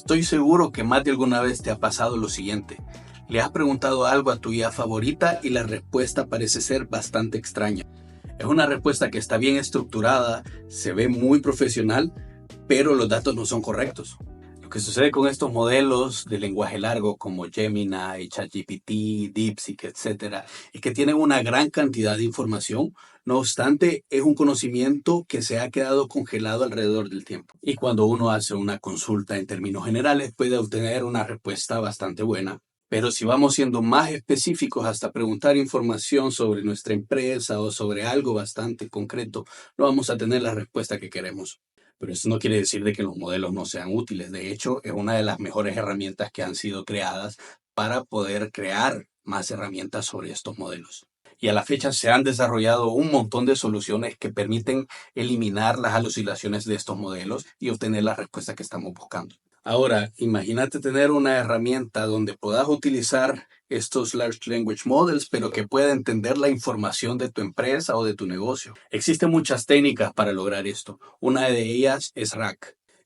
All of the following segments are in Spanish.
Estoy seguro que más de alguna vez te ha pasado lo siguiente. Le has preguntado algo a tu IA favorita y la respuesta parece ser bastante extraña. Es una respuesta que está bien estructurada, se ve muy profesional, pero los datos no son correctos. Lo que sucede con estos modelos de lenguaje largo como Gemini, ChatGPT, DeepSeek, etc., es que tienen una gran cantidad de información. No obstante, es un conocimiento que se ha quedado congelado alrededor del tiempo. Y cuando uno hace una consulta en términos generales, puede obtener una respuesta bastante buena. Pero si vamos siendo más específicos hasta preguntar información sobre nuestra empresa o sobre algo bastante concreto, no vamos a tener la respuesta que queremos. Pero eso no quiere decir de que los modelos no sean útiles. De hecho, es una de las mejores herramientas que han sido creadas para poder crear más herramientas sobre estos modelos. Y a la fecha se han desarrollado un montón de soluciones que permiten eliminar las alucinaciones de estos modelos y obtener la respuesta que estamos buscando. Ahora, imagínate tener una herramienta donde puedas utilizar estos Large Language Models, pero que pueda entender la información de tu empresa o de tu negocio. Existen muchas técnicas para lograr esto. Una de ellas es RAG,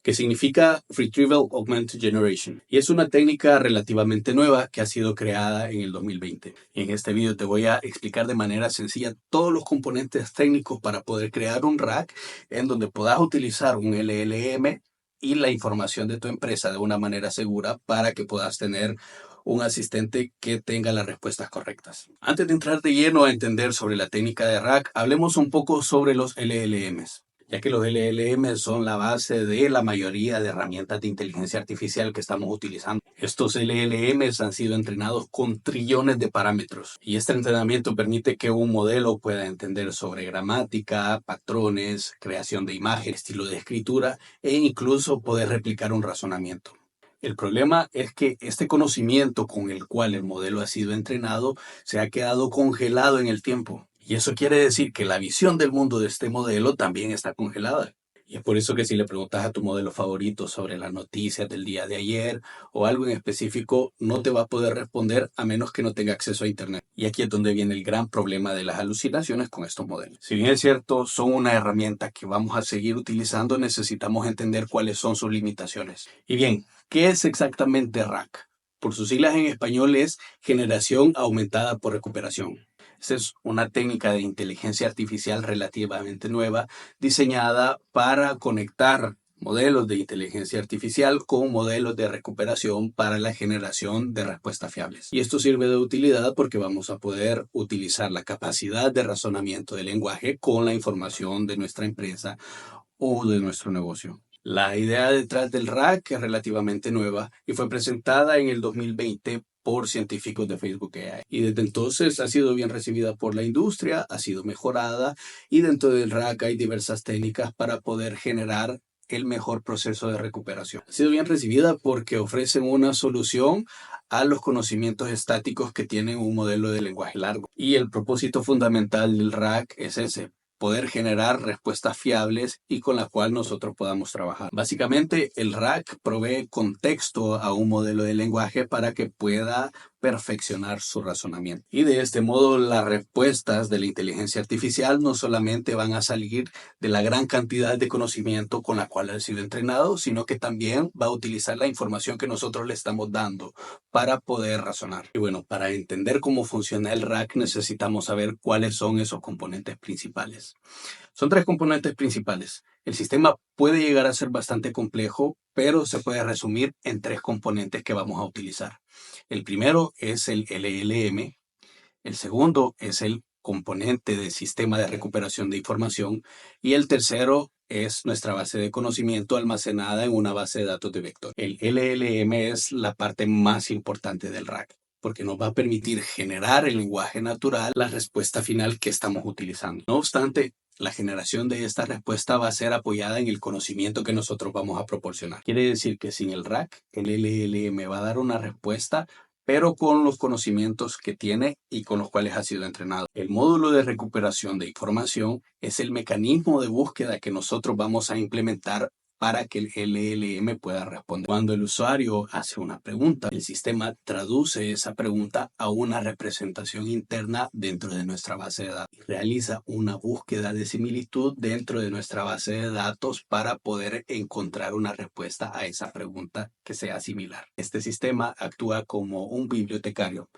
que significa Retrieval Augmented Generation, y es una técnica relativamente nueva que ha sido creada en el 2020. En este video te voy a explicar de manera sencilla todos los componentes técnicos para poder crear un RAG en donde puedas utilizar un LLM y la información de tu empresa de una manera segura para que puedas tener un asistente que tenga las respuestas correctas. Antes de entrar de lleno a entender sobre la técnica de RAG, hablemos un poco sobre los LLMs, ya que los LLM son la base de la mayoría de herramientas de inteligencia artificial que estamos utilizando. Estos LLM han sido entrenados con trillones de parámetros y este entrenamiento permite que un modelo pueda entender sobre gramática, patrones, creación de imagen, estilo de escritura e incluso poder replicar un razonamiento. El problema es que este conocimiento con el cual el modelo ha sido entrenado se ha quedado congelado en el tiempo. Y eso quiere decir que la visión del mundo de este modelo también está congelada. Y es por eso que si le preguntas a tu modelo favorito sobre las noticias del día de ayer o algo en específico, no te va a poder responder a menos que no tenga acceso a Internet. Y aquí es donde viene el gran problema de las alucinaciones con estos modelos. Si bien es cierto, son una herramienta que vamos a seguir utilizando, necesitamos entender cuáles son sus limitaciones. Y bien, ¿qué es exactamente RAG? Por sus siglas en español es Generación Aumentada por Recuperación. Esta es una técnica de inteligencia artificial relativamente nueva, diseñada para conectar modelos de inteligencia artificial con modelos de recuperación para la generación de respuestas fiables. Y esto sirve de utilidad porque vamos a poder utilizar la capacidad de razonamiento del lenguaje con la información de nuestra empresa o de nuestro negocio. La idea detrás del RAG es relativamente nueva y fue presentada en el 2020 por científicos de Facebook AI. Y desde entonces ha sido bien recibida por la industria, ha sido mejorada y dentro del RAG hay diversas técnicas para poder generar el mejor proceso de recuperación. Ha sido bien recibida porque ofrecen una solución a los conocimientos estáticos que tienen un modelo de lenguaje largo. Y el propósito fundamental del RAG es ese: poder generar respuestas fiables y con la cual nosotros podamos trabajar. Básicamente, el RAG provee contexto a un modelo de lenguaje para que pueda perfeccionar su razonamiento. Y de este modo, las respuestas de la inteligencia artificial no solamente van a salir de la gran cantidad de conocimiento con la cual ha sido entrenado, sino que también va a utilizar la información que nosotros le estamos dando para poder razonar. Y bueno, para entender cómo funciona el RAG necesitamos saber cuáles son esos componentes principales. Son tres componentes principales. El sistema puede llegar a ser bastante complejo, pero se puede resumir en tres componentes que vamos a utilizar. El primero es el LLM, el segundo es el componente del sistema de recuperación de información y el tercero es nuestra base de conocimiento almacenada en una base de datos de vector. El LLM es la parte más importante del RAG, porque nos va a permitir generar el lenguaje natural, la respuesta final que estamos utilizando. No obstante, la generación de esta respuesta va a ser apoyada en el conocimiento que nosotros vamos a proporcionar. Quiere decir que sin el RAG, el LLM va a dar una respuesta, pero con los conocimientos que tiene y con los cuales ha sido entrenado. El módulo de recuperación de información es el mecanismo de búsqueda que nosotros vamos a implementar para que el LLM pueda responder. Cuando el usuario hace una pregunta, el sistema traduce esa pregunta a una representación interna dentro de nuestra base de datos y realiza una búsqueda de similitud dentro de nuestra base de datos para poder encontrar una respuesta a esa pregunta que sea similar. Este sistema actúa como un bibliotecario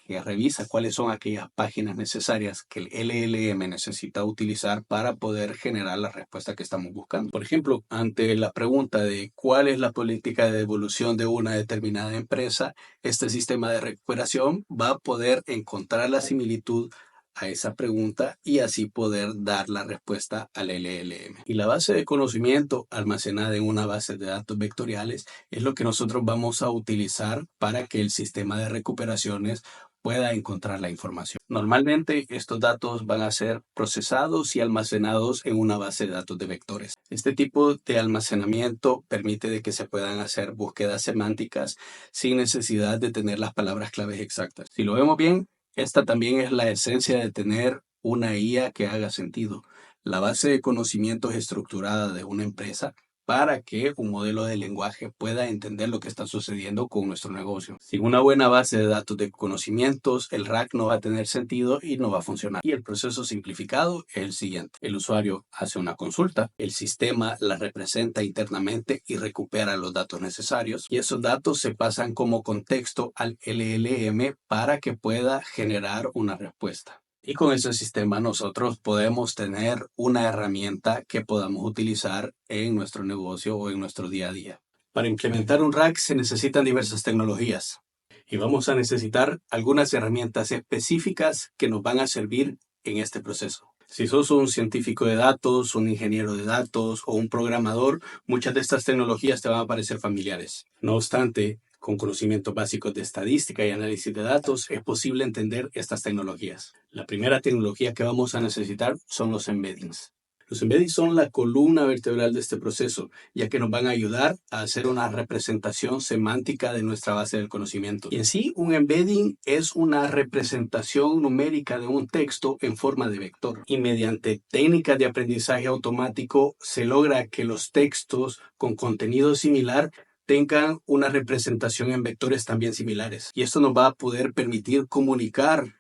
que revisa cuáles son aquellas páginas necesarias que el LLM necesita utilizar para poder generar la respuesta que estamos buscando. Por ejemplo, ante la pregunta de cuál es la política de devolución de una determinada empresa, este sistema de recuperación va a poder encontrar la similitud a esa pregunta y así poder dar la respuesta al LLM. Y la base de conocimiento almacenada en una base de datos vectoriales es lo que nosotros vamos a utilizar para que el sistema de recuperaciones pueda encontrar la información. Normalmente estos datos van a ser procesados y almacenados en una base de datos de vectores. Este tipo de almacenamiento permite de que se puedan hacer búsquedas semánticas sin necesidad de tener las palabras claves exactas. Si lo vemos bien, esta también es la esencia de tener una IA que haga sentido. La base de conocimientos estructurada de una empresa para que un modelo de lenguaje pueda entender lo que está sucediendo con nuestro negocio. Sin una buena base de datos de conocimientos, el RAG no va a tener sentido y no va a funcionar. Y el proceso simplificado es el siguiente. El usuario hace una consulta, el sistema la representa internamente y recupera los datos necesarios y esos datos se pasan como contexto al LLM para que pueda generar una respuesta. Y con ese sistema nosotros podemos tener una herramienta que podamos utilizar en nuestro negocio o en nuestro día a día. Para implementar un RAG se necesitan diversas tecnologías y vamos a necesitar algunas herramientas específicas que nos van a servir en este proceso. Si sos un científico de datos, un ingeniero de datos o un programador, muchas de estas tecnologías te van a parecer familiares. No obstante, con conocimientos básicos de estadística y análisis de datos, es posible entender estas tecnologías. La primera tecnología que vamos a necesitar son los embeddings. Los embeddings son la columna vertebral de este proceso, ya que nos van a ayudar a hacer una representación semántica de nuestra base del conocimiento. Y en sí, un embedding es una representación numérica de un texto en forma de vector. Y mediante técnicas de aprendizaje automático se logra que los textos con contenido similar tengan una representación en vectores también similares. Y esto nos va a poder permitir comunicar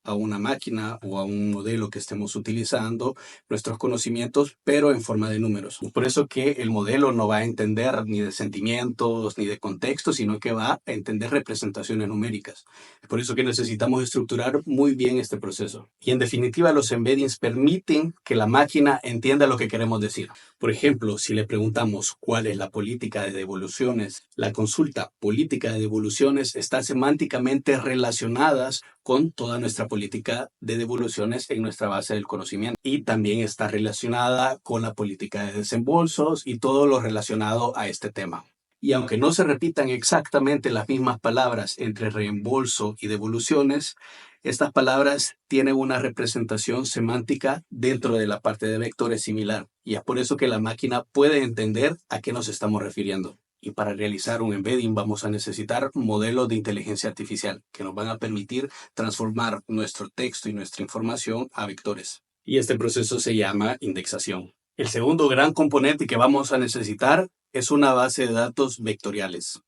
a una máquina o a un modelo que estemos utilizando nuestros conocimientos, pero en forma de números. Por eso que el modelo no va a entender ni de sentimientos ni de contexto, sino que va a entender representaciones numéricas. Es por eso que necesitamos estructurar muy bien este proceso. Y en definitiva, los embeddings permiten que la máquina entienda lo que queremos decir. Por ejemplo, si le preguntamos cuál es la política de devoluciones, la consulta política de devoluciones está semánticamente relacionada con toda nuestra política de devoluciones en nuestra base del conocimiento y también está relacionada con la política de desembolsos y todo lo relacionado a este tema. Y aunque no se repitan exactamente las mismas palabras entre reembolso y devoluciones, estas palabras tienen una representación semántica dentro de la parte de vectores similar. Y es por eso que la máquina puede entender a qué nos estamos refiriendo. Y para realizar un embedding vamos a necesitar modelos de inteligencia artificial que nos van a permitir transformar nuestro texto y nuestra información a vectores. Y este proceso se llama indexación. El segundo gran componente que vamos a necesitar es una base de datos vectoriales.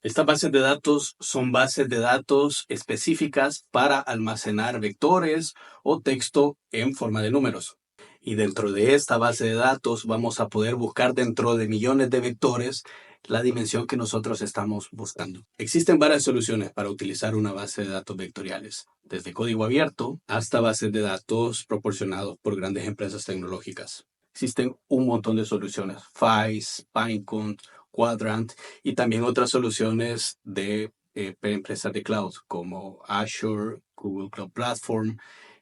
Estas bases de datos son bases de datos específicas para almacenar vectores o texto en forma de números. Y dentro de esta base de datos vamos a poder buscar dentro de millones de vectores la dimensión que nosotros estamos buscando. Existen varias soluciones para utilizar una base de datos vectoriales, desde código abierto hasta bases de datos proporcionados por grandes empresas tecnológicas. Existen un montón de soluciones, FAISS, Pinecone, Quadrant y también otras soluciones de empresas de cloud como Azure, Google Cloud Platform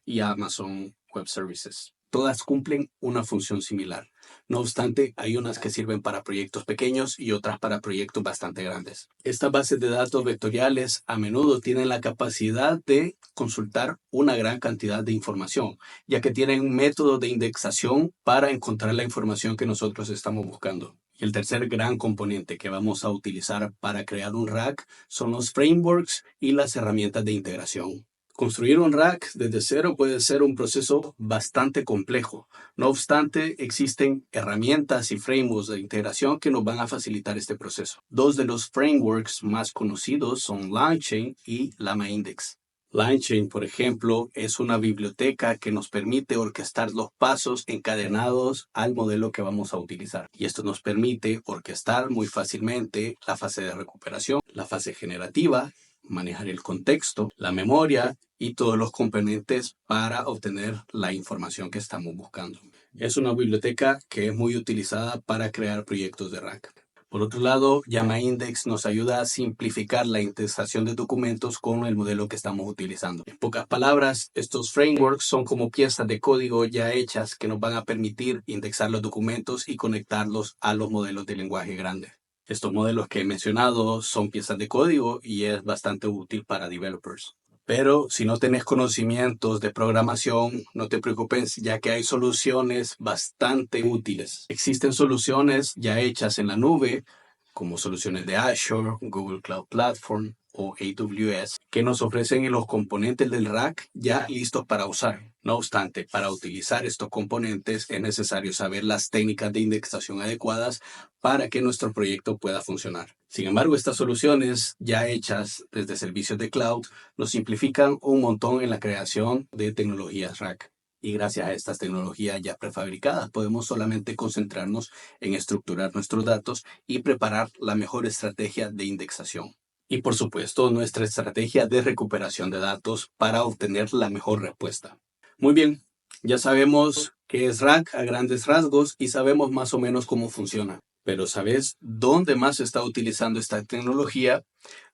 y Amazon Web Services. Todas cumplen una función similar. No obstante, hay unas que sirven para proyectos pequeños y otras para proyectos bastante grandes. Estas bases de datos vectoriales a menudo tienen la capacidad de consultar una gran cantidad de información, ya que tienen métodos de indexación para encontrar la información que nosotros estamos buscando. Y el tercer gran componente que vamos a utilizar para crear un RAG son los frameworks y las herramientas de integración. Construir un rack desde cero puede ser un proceso bastante complejo. No obstante, existen herramientas y frameworks de integración que nos van a facilitar este proceso. Dos de los frameworks más conocidos son LangChain y LlamaIndex. LangChain, por ejemplo, es una biblioteca que nos permite orquestar los pasos encadenados al modelo que vamos a utilizar. Y esto nos permite orquestar muy fácilmente la fase de recuperación, la fase generativa, manejar el contexto, la memoria y todos los componentes para obtener la información que estamos buscando. Es una biblioteca que es muy utilizada para crear proyectos de rack. Por otro lado, LlamaIndex nos ayuda a simplificar la indexación de documentos con el modelo que estamos utilizando. En pocas palabras, estos frameworks son como piezas de código ya hechas que nos van a permitir indexar los documentos y conectarlos a los modelos de lenguaje grande. Estos modelos que he mencionado son piezas de código y es bastante útil para developers. Pero si no tenés conocimientos de programación, no te preocupes, ya que hay soluciones bastante útiles. Existen soluciones ya hechas en la nube, como soluciones de Azure, Google Cloud Platform o AWS, que nos ofrecen los componentes del rack ya listos para usar. No obstante, para utilizar estos componentes es necesario saber las técnicas de indexación adecuadas para que nuestro proyecto pueda funcionar. Sin embargo, estas soluciones ya hechas desde servicios de cloud nos simplifican un montón en la creación de tecnologías rack. Y gracias a estas tecnologías ya prefabricadas podemos solamente concentrarnos en estructurar nuestros datos y preparar la mejor estrategia de indexación. Y por supuesto, nuestra estrategia de recuperación de datos para obtener la mejor respuesta. Muy bien, ya sabemos qué es rack a grandes rasgos y sabemos más o menos cómo funciona. Pero ¿sabes dónde más se está utilizando esta tecnología?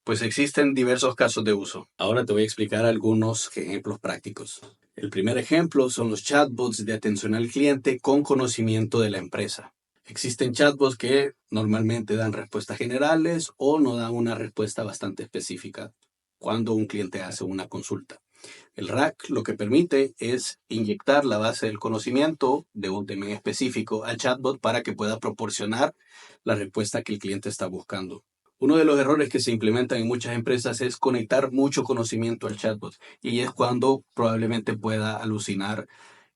Pues existen diversos casos de uso. Ahora te voy a explicar algunos ejemplos prácticos. El primer ejemplo son los chatbots de atención al cliente con conocimiento de la empresa. Existen chatbots que normalmente dan respuestas generales o no dan una respuesta bastante específica cuando un cliente hace una consulta. El rack lo que permite es inyectar la base del conocimiento de un tema específico al chatbot para que pueda proporcionar la respuesta que el cliente está buscando. Uno de los errores que se implementan en muchas empresas es conectar mucho conocimiento al chatbot y es cuando probablemente pueda alucinar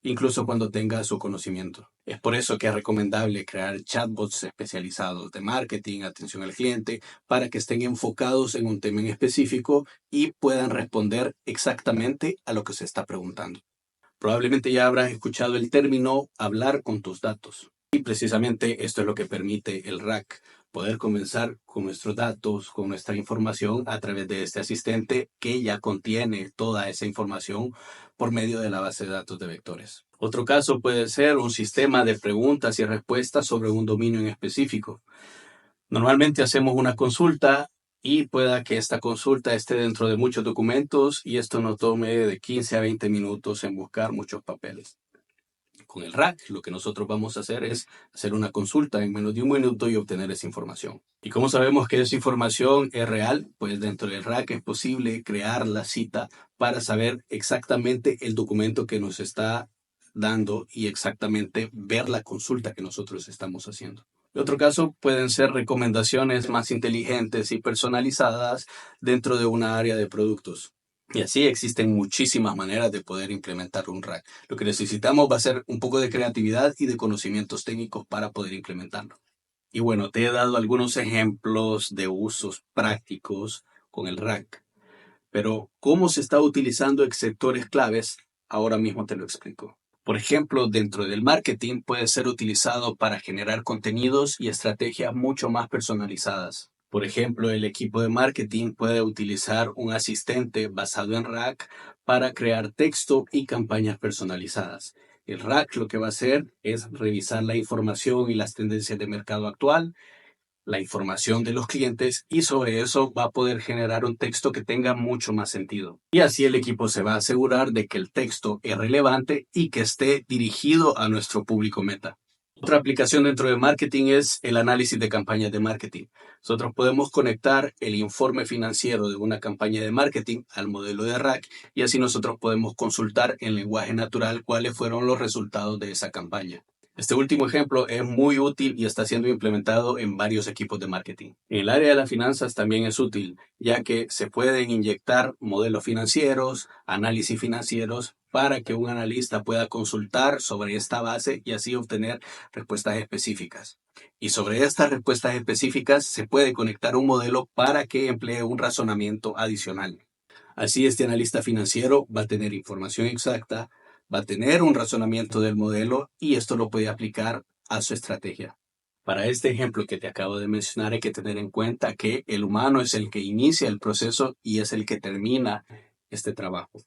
incluso cuando tenga su conocimiento. Es por eso que es recomendable crear chatbots especializados de marketing, atención al cliente, para que estén enfocados en un tema en específico y puedan responder exactamente a lo que se está preguntando. Probablemente ya habrás escuchado el término hablar con tus datos. Y precisamente esto es lo que permite el rack, poder comenzar con nuestros datos, con nuestra información a través de este asistente que ya contiene toda esa información por medio de la base de datos de vectores. Otro caso puede ser un sistema de preguntas y respuestas sobre un dominio en específico. Normalmente hacemos una consulta y pueda que esta consulta esté dentro de muchos documentos y esto nos tome de 15 a 20 minutos en buscar muchos papeles. Con el rack, lo que nosotros vamos a hacer es hacer una consulta en menos de un minuto y obtener esa información. ¿Y cómo sabemos que esa información es real? Pues dentro del rack es posible crear la cita para saber exactamente el documento que nos está dando y exactamente ver la consulta que nosotros estamos haciendo. Otro caso pueden ser recomendaciones más inteligentes y personalizadas dentro de una área de productos. Y así existen muchísimas maneras de poder implementar un rack. Lo que necesitamos va a ser un poco de creatividad y de conocimientos técnicos para poder implementarlo. Y bueno, te he dado algunos ejemplos de usos prácticos con el rack. Pero cómo se está utilizando en sectores claves, ahora mismo te lo explico. Por ejemplo, dentro del marketing puede ser utilizado para generar contenidos y estrategias mucho más personalizadas. Por ejemplo, el equipo de marketing puede utilizar un asistente basado en rack para crear texto y campañas personalizadas. El rack lo que va a hacer es revisar la información y las tendencias de mercado actual, la información de los clientes y sobre eso va a poder generar un texto que tenga mucho más sentido. Y así el equipo se va a asegurar de que el texto es relevante y que esté dirigido a nuestro público meta. Otra aplicación dentro de marketing es el análisis de campañas de marketing. Nosotros podemos conectar el informe financiero de una campaña de marketing al modelo de rack y así nosotros podemos consultar en lenguaje natural cuáles fueron los resultados de esa campaña. Este último ejemplo es muy útil y está siendo implementado en varios equipos de marketing. En el área de las finanzas también es útil, ya que se pueden inyectar modelos financieros, análisis financieros, para que un analista pueda consultar sobre esta base y así obtener respuestas específicas. Y sobre estas respuestas específicas se puede conectar un modelo para que emplee un razonamiento adicional. Así este analista financiero va a tener información exacta, va a tener un razonamiento del modelo y esto lo puede aplicar a su estrategia. Para este ejemplo que te acabo de mencionar hay que tener en cuenta que el humano es el que inicia el proceso y es el que termina este trabajo.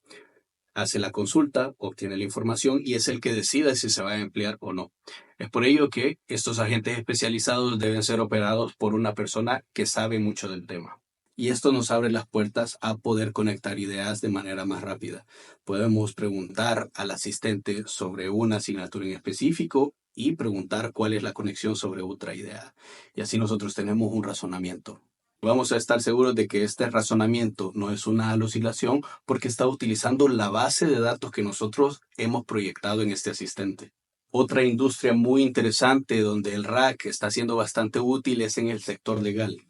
Hace la consulta, obtiene la información y es el que decide si se va a emplear o no. Es por ello que estos agentes especializados deben ser operados por una persona que sabe mucho del tema. Y esto nos abre las puertas a poder conectar ideas de manera más rápida. Podemos preguntar al asistente sobre una asignatura en específico y preguntar cuál es la conexión sobre otra idea. Y así nosotros tenemos un razonamiento. Vamos a estar seguros de que este razonamiento no es una alucinación porque está utilizando la base de datos que nosotros hemos proyectado en este asistente. Otra industria muy interesante donde el RAG está siendo bastante útil es en el sector legal.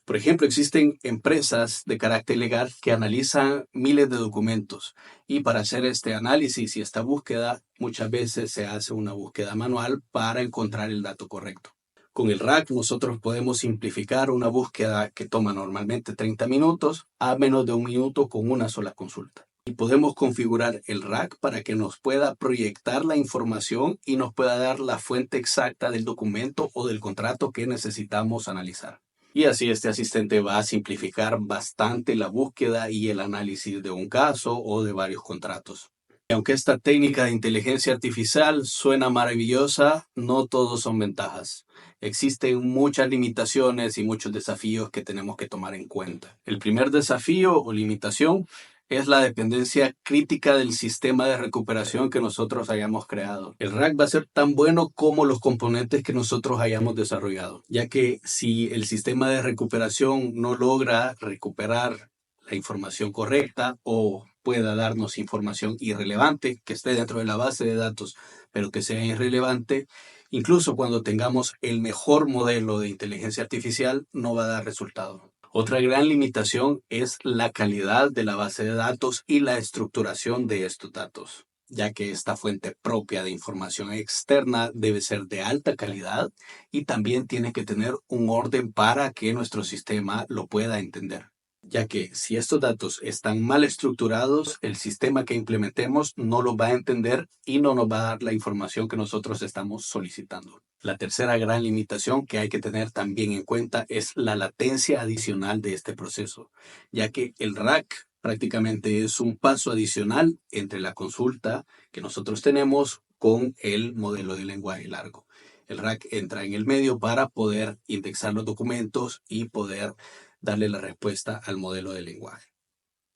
Por ejemplo, existen empresas de carácter legal que analizan miles de documentos y para hacer este análisis y esta búsqueda muchas veces se hace una búsqueda manual para encontrar el dato correcto. Con el RAG nosotros podemos simplificar una búsqueda que toma normalmente 30 minutos a menos de un minuto con una sola consulta. Y podemos configurar el RAG para que nos pueda proyectar la información y nos pueda dar la fuente exacta del documento o del contrato que necesitamos analizar. Y así este asistente va a simplificar bastante la búsqueda y el análisis de un caso o de varios contratos. Y aunque esta técnica de inteligencia artificial suena maravillosa, no todos son ventajas. Existen muchas limitaciones y muchos desafíos que tenemos que tomar en cuenta. El primer desafío o limitación es la dependencia crítica del sistema de recuperación que nosotros hayamos creado. El RAG va a ser tan bueno como los componentes que nosotros hayamos desarrollado, ya que si el sistema de recuperación no logra recuperar la información correcta o pueda darnos información irrelevante que esté dentro de la base de datos, pero que sea irrelevante, incluso cuando tengamos el mejor modelo de inteligencia artificial, no va a dar resultado. Otra gran limitación es la calidad de la base de datos y la estructuración de estos datos, ya que esta fuente propia de información externa debe ser de alta calidad y también tiene que tener un orden para que nuestro sistema lo pueda entender, ya que si estos datos están mal estructurados, el sistema que implementemos no los va a entender y no nos va a dar la información que nosotros estamos solicitando. La tercera gran limitación que hay que tener también en cuenta es la latencia adicional de este proceso, ya que el RAG prácticamente es un paso adicional entre la consulta que nosotros tenemos con el modelo de lenguaje largo. El RAG entra en el medio para poder indexar los documentos y poder darle la respuesta al modelo de lenguaje.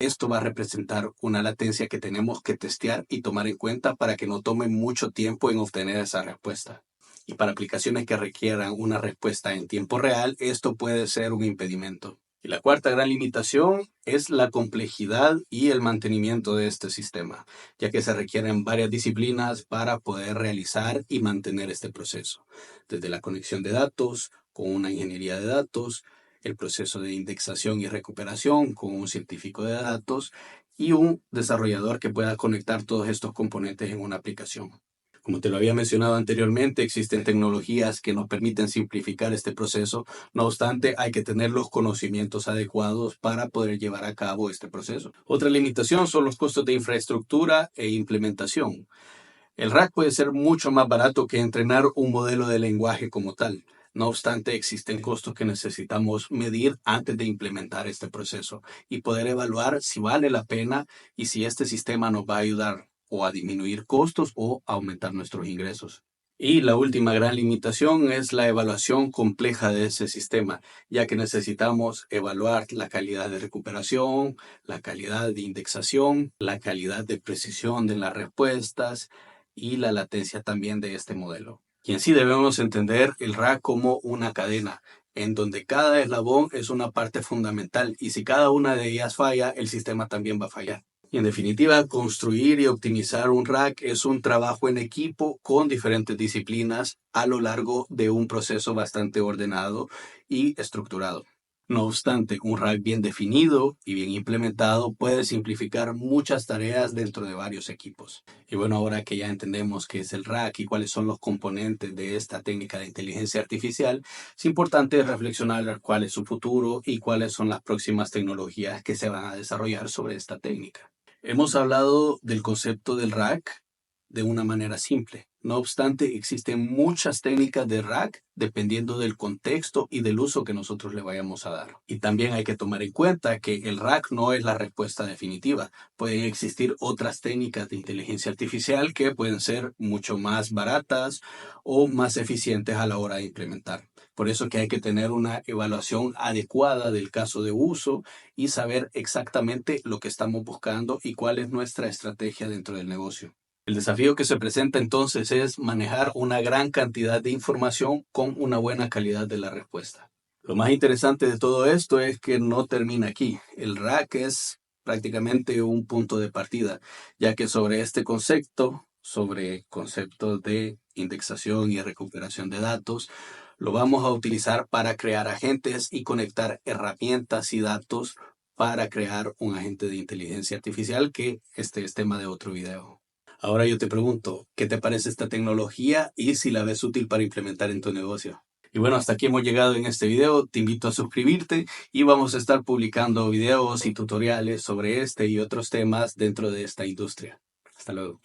Esto va a representar una latencia que tenemos que testear y tomar en cuenta para que no tome mucho tiempo en obtener esa respuesta. Y para aplicaciones que requieran una respuesta en tiempo real, esto puede ser un impedimento. Y la cuarta gran limitación es la complejidad y el mantenimiento de este sistema, ya que se requieren varias disciplinas para poder realizar y mantener este proceso, desde la conexión de datos con una ingeniería de datos, el proceso de indexación y recuperación con un científico de datos y un desarrollador que pueda conectar todos estos componentes en una aplicación. Como te lo había mencionado anteriormente, existen tecnologías que nos permiten simplificar este proceso. No obstante, hay que tener los conocimientos adecuados para poder llevar a cabo este proceso. Otra limitación son los costos de infraestructura e implementación. El RAG puede ser mucho más barato que entrenar un modelo de lenguaje como tal. No obstante, existen costos que necesitamos medir antes de implementar este proceso y poder evaluar si vale la pena y si este sistema nos va a ayudar o a disminuir costos o a aumentar nuestros ingresos. Y la última gran limitación es la evaluación compleja de ese sistema, ya que necesitamos evaluar la calidad de recuperación, la calidad de indexación, la calidad de precisión de las respuestas y la latencia también de este modelo. Y en sí debemos entender el RAG como una cadena, en donde cada eslabón es una parte fundamental y si cada una de ellas falla, el sistema también va a fallar. Y en definitiva, construir y optimizar un rack es un trabajo en equipo con diferentes disciplinas a lo largo de un proceso bastante ordenado y estructurado. No obstante, un rack bien definido y bien implementado puede simplificar muchas tareas dentro de varios equipos. Y bueno, ahora que ya entendemos qué es el rack y cuáles son los componentes de esta técnica de inteligencia artificial, es importante reflexionar cuál es su futuro y cuáles son las próximas tecnologías que se van a desarrollar sobre esta técnica. Hemos hablado del concepto del rack de una manera simple. No obstante, existen muchas técnicas de rack dependiendo del contexto y del uso que nosotros le vayamos a dar. Y también hay que tomar en cuenta que el rack no es la respuesta definitiva. Pueden existir otras técnicas de inteligencia artificial que pueden ser mucho más baratas o más eficientes a la hora de implementar. Por eso que hay que tener una evaluación adecuada del caso de uso y saber exactamente lo que estamos buscando y cuál es nuestra estrategia dentro del negocio. El desafío que se presenta entonces es manejar una gran cantidad de información con una buena calidad de la respuesta. Lo más interesante de todo esto es que no termina aquí. El rack es prácticamente un punto de partida, ya que sobre este concepto, sobre conceptos de indexación y recuperación de datos, lo vamos a utilizar para crear agentes y conectar herramientas y datos para crear un agente de inteligencia artificial, que este es tema de otro video. Ahora yo te pregunto, ¿qué te parece esta tecnología y si la ves útil para implementar en tu negocio? Y bueno, hasta aquí hemos llegado en este video. Te invito a suscribirte y vamos a estar publicando videos y tutoriales sobre este y otros temas dentro de esta industria. Hasta luego.